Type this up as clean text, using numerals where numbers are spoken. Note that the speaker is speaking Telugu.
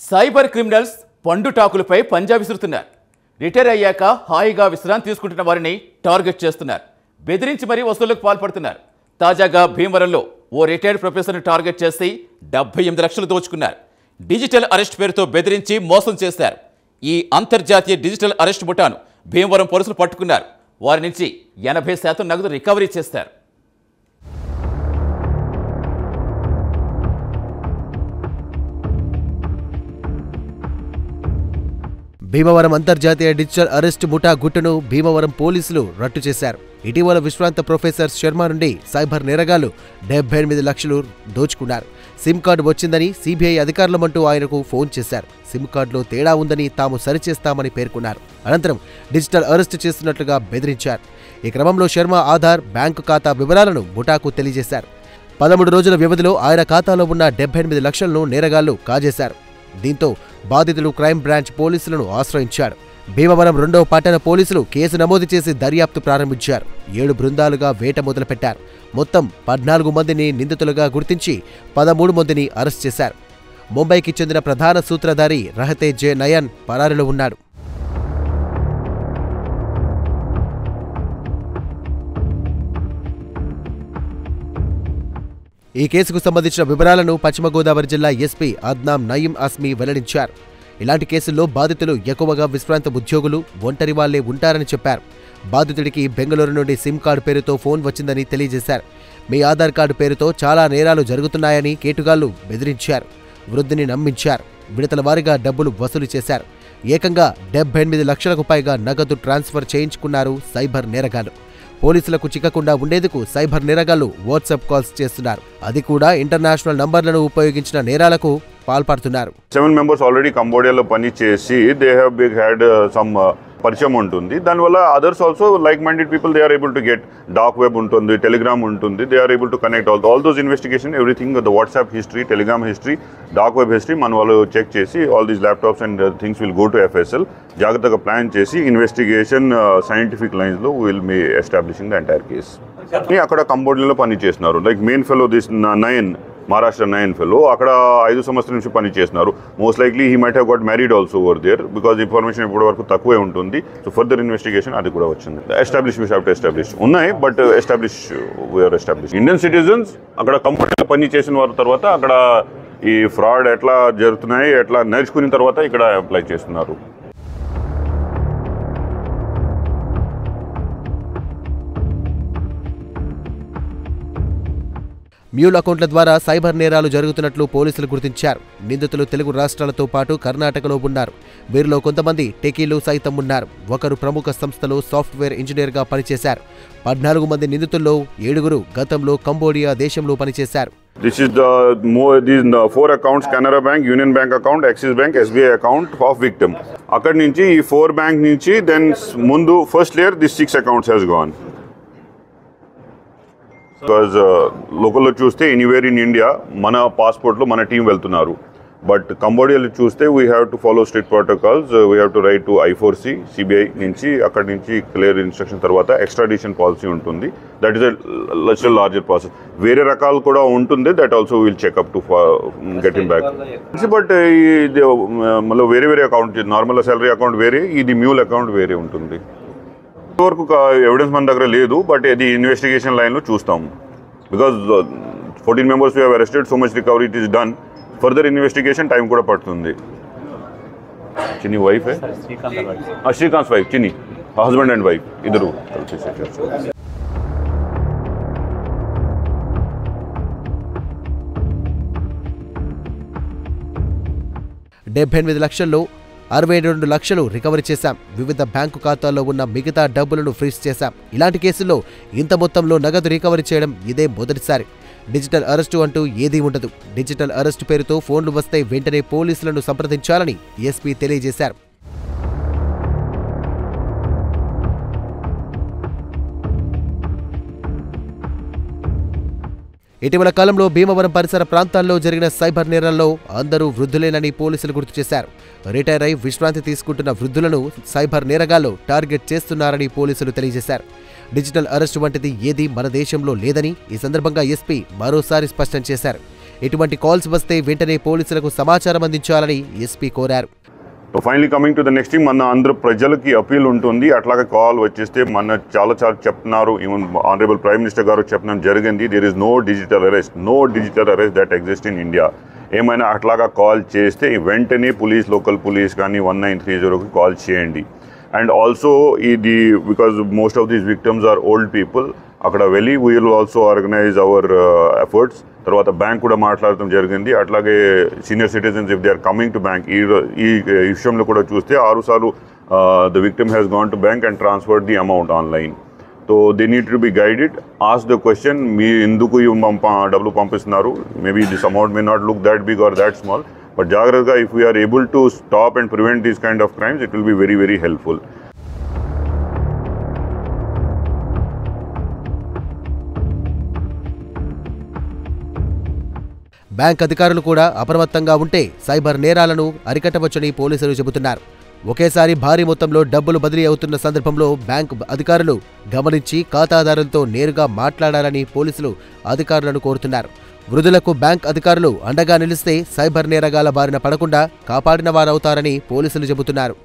సైబర్ క్రిమినల్స్ పండుటాకులపై పంజా విసురుతున్నారు. రిటైర్ అయ్యాక హాయిగా విశ్రాంతి తీసుకుంటున్న వారిని టార్గెట్ చేస్తున్నారు. బెదిరించి మరీ వసూళ్లకు పాల్పడుతున్నారు. తాజాగా భీమవరంలో ఓ రిటైర్డ్ ప్రొఫెసర్ను టార్గెట్ చేసి 78 లక్షలు దోచుకున్నారు. డిజిటల్ అరెస్ట్ పేరుతో బెదిరించి మోసం చేశారు. ఈ అంతర్జాతీయ డిజిటల్ అరెస్ట్ ముఠాను భీమవరం పోలీసులు పట్టుకున్నారు. వారి నుంచి 80% నగదు రికవరీ చేశారు. భీమవరం అంతర్జాతీయ డిజిటల్ అరెస్ట్ ముఠా గుట్టును భీమవరం పోలీసులు రట్టు చేశారు. ఇటీవల విశ్రాంత ప్రొఫెసర్ శర్మ నుండి సైబర్ నేరగాళ్లు 78 లక్షలు దోచుకున్నారు. సిమ్ కార్డు వచ్చిందని సిబిఐ అధికారులమంటూ ఆయనకు ఫోన్ చేశారు. సిమ్ కార్డులో తేడా ఉందని తాము సరిచేస్తామని పేర్కొన్నారు. అనంతరం డిజిటల్ అరెస్ట్ చేస్తున్నట్లుగా బెదిరించారు. ఈ క్రమంలో శర్మ ఆధార్, బ్యాంకు ఖాతా వివరాలను ముఠాకు తెలియజేశారు. 13 రోజుల వ్యవధిలో ఆయన ఖాతాలో ఉన్న 78 లక్షలను నేరగాళ్లు కాజేశారు. దీంతో బాధితులు క్రైమ్ బ్రాంచ్ పోలీసులను ఆశ్రయించాడు. భీమవరం 2వ పట్టణ పోలీసులు కేసు నమోదు చేసి దర్యాప్తు ప్రారంభించారు. 7 బృందాలుగా వేట మొదలుపెట్టారు. మొత్తం 14 మందిని నిందితులుగా గుర్తించి 13 మందిని అరెస్ట్ చేశారు. ముంబైకి చెందిన ప్రధాన సూత్రధారి రహతే జే నయన్ పరారీలో ఉన్నాడు. ఈ కేసుకు సంబంధించిన వివరాలను పశ్చిమ గోదావరి జిల్లా ఎస్పీ అద్నాం నయీం అస్మీ వెల్లడించారు. ఇలాంటి కేసుల్లో బాధితులు ఎక్కువగా విశ్రాంత ఉద్యోగులు, ఒంటరి వాళ్లే ఉంటారని చెప్పారు. బాధితుడికి బెంగళూరు నుండి సిమ్ కార్డు పేరుతో ఫోన్ వచ్చిందని తెలియజేశారు. మీ ఆధార్ కార్డు పేరుతో చాలా నేరాలు జరుగుతున్నాయని కేటుగాళ్లు బెదిరించారు. వృద్ధిని నమ్మించారు. విడతల వారీగా డబ్బులు వసూలు చేశారు. ఏకంగా 78 లక్షలకు పైగా నగదు ట్రాన్స్ఫర్ చేయించుకున్నారు సైబర్ నేరగాళ్లు. పోలీసులకు చిక్కకుండా ఉండేందుకు సైబర్ నేరగాళ్లు వాట్సాప్ కాల్స్ చేస్తున్నారు. అది కూడా ఇంటర్నేషనల్ నంబర్లను ఉపయోగించిన నేరాలకు పాల్పడుతున్నారు. 7 members ఆల్రెడీ కంబోడియాలో పని చేసి దే హ్యావ్ హ్యాడ్ సమ్ పరిచయం ఉంటుంది. దానివల్ల others also like minded people they are able to get dark web ఉంటుంది, టెలిగ్రామ్ ఉంటుంది, they are able to connect all those investigation everything the WhatsApp history, Telegram history, dark web history మన వాళ్ళు చెక్ చేసి all these laptops and things will go to FSL. జాగ్రత్తగా ప్లాన్ చేసి ఇన్వెస్టిగేషన్ సైంటిఫిక్ లైన్స్లో will be establishing the entire case. అక్కడ కంబోడియాలో పని చేస్తున్నారు. Like main fellow this Nayan, Maharashtra 9 fellow అక్కడ 5 సంవత్సరాల నుంచి పని చేస్తున్నారు. Most likely he might have got married also over there because information ఇప్పటి వరకు తక్కువే ఉంటుంది. సో ఫర్దర్ ఇన్వెస్టిగేషన్ అది కూడా వచ్చింది. ఎస్టాబ్లిష్ ఉన్నాయి, but we are establish Indian citizens అక్కడ కంపెనీలో పని చేసిన వారి తర్వాత అక్కడ ఈ ఫ్రాడ్ ఎట్లా జరుగుతున్నాయి, ఎట్లా నేర్చుకున్న తర్వాత ఇక్కడ అప్లై చేస్తున్నారు. మ్యూల్ అకౌంట్ల ద్వారా సైబర్ నేరాలు జరుగుతున్నట్లు పోలీసులు గుర్తించారు. నిందితులు తెలుగు రాష్ట్రాలతో పాటు కర్ణాటకలో ఉన్నారు. వీరిలో కొంతమంది టెకీలు సైతం ఉన్నారు. ఒకరు ప్రముఖ సంస్థలో సాఫ్ట్వేర్ ఇంజనీర్గా పనిచేశారు. 14 మంది నిందితుల్లో 7 గతంలో కంబోడియా దేశంలో పనిచేశారు. This is these 4 accounts: Canara Bank, Union Bank account, Axis Bank, SBI account of victim. అక్కడి నుంచి ఈ 4 bank నుంచి దెన్ ముందు first layer this 6 accounts has gone. Because లోకల్లో చూస్తే ఎనీవేర్ ఇన్ ఇండియా మన పాస్పోర్ట్లో మన టీం వెళ్తున్నారు. బట్ కంబోడియాలో చూస్తే we have to follow strict protocols. We have to right to I4C, CBI నుంచి అక్కడి నుంచి క్లియర్ ఇన్స్ట్రక్షన్ తర్వాత ఎక్స్ట్రాడిషన్ పాలసీ ఉంటుంది. That is a larger process. వేరే రకాలు కూడా ఉంటుంది. That also will checkup to get him back. But ఇది మళ్ళీ వేరే అకౌంట్, నార్మల్ శాలరీ అకౌంట్ వేరే, ఇది మ్యూల్ అకౌంట్ వేరే ఉంటుంది. వరకు ఎవిడెన్స్ మన దగ్గర లేదు, బట్ ఇది ఇన్వెస్టిగేషన్ లైన్లో చూస్తాం. Because 14 members we have arrested, so much recovery it is done. Further investigation time కూడా పడుతుంది. చిన్ని వైఫ్ శ్రీకాంత్ వైఫ్, చిన్ని హస్బెండ్ అండ్ వైఫ్ ఇద్దరు. 78 లక్షల్లో 62 లక్షలు రికవరీ చేశాం. వివిధ బ్యాంకు ఖాతాల్లో ఉన్న మిగతా డబ్బులను ఫ్రీజ్ చేశాం. ఇలాంటి కేసుల్లో ఇంత మొత్తంలో నగదు రికవరీ చేయడం ఇదే మొదటిసారి. డిజిటల్ అరెస్టు అంటూ ఏదీ ఉండదు. డిజిటల్ అరెస్టు పేరుతో ఫోన్లు వస్తే వెంటనే పోలీసులను సంప్రదించాలని ఎస్పీ తెలియజేశారు. ఇటీవల కాలంలో భీమవరం పరిసర ప్రాంతాల్లో జరిగిన సైబర్ నేరాల్లో అందరూ వృద్ధులేనని పోలీసులు గుర్తు చేశారు. రిటైర్ అయి విశ్రాంతి తీసుకుంటున్న వృద్ధులను సైబర్ నేరగాళ్లు టార్గెట్ చేస్తున్నారని పోలీసులు తెలియజేశారు. డిజిటల్ అరెస్టు వంటిది ఏదీ మన దేశంలో లేదని ఈ సందర్భంగా ఎస్పీ మరోసారి స్పష్టం చేశారు. ఇటువంటి కాల్స్ వస్తే వెంటనే పోలీసులకు సమాచారం అందించాలని ఎస్పీ కోరారు. So finally coming to the next thing, మన అందరూ ప్రజలకి అపీల్ ఉంటుంది. అట్లాగే కాల్ వచ్చేస్తే మన చాలా చెప్తున్నారు, ఈవెన్ ఆనరబుల్ ప్రైమ్ మినిస్టర్ గారు చెప్పడం జరిగింది, there is no digital arrest that exist in India. ఏమైనా అట్లాగా కాల్ చేస్తే వెంటనే లోకల్ పోలీస్ కానీ 1930కి కాల్ చేయండి. అండ్ ఆల్సో ఇది because most of these victims are old people, అక్కడ వెళ్ళి we will also organise our efforts. తర్వాత బ్యాంక్ కూడా మాట్లాడటం జరిగింది. అట్లాగే senior citizens if they are coming to bank, ఈ విషయంలో కూడా చూస్తే 6 సార్లు the victim has gone to bank and transferred the amount online. So they need to be guided, ask the question, మీ ఎందుకు డబ్బులు పంపిస్తున్నారు, maybe this amount may not look that big or that small, but జాగ్రత్తగా if we are able to stop and prevent these kind of crimes, it will be very very helpful. Bank అధికారులు కూడా అప్రమత్తంగా ఉంటే సైబర్ నేరాలను అరికట్టవచ్చని పోలీసులు చెబుతున్నారు. ఒకేసారి భారీ మొత్తంలో డబ్బులు బదిలీ అవుతున్న సందర్భంలో బ్యాంక్ అధికారులు గమనించి ఖాతాదారులతో నేరుగా మాట్లాడాలని పోలీసులు అధికారులను కోరుతున్నారు. వృద్ధులకు బ్యాంక్ అధికారులు అండగా నిలిస్తే సైబర్ నేరగాల బారిన పడకుండా కాపాడిన వారవుతారని పోలీసులు చెబుతున్నారు.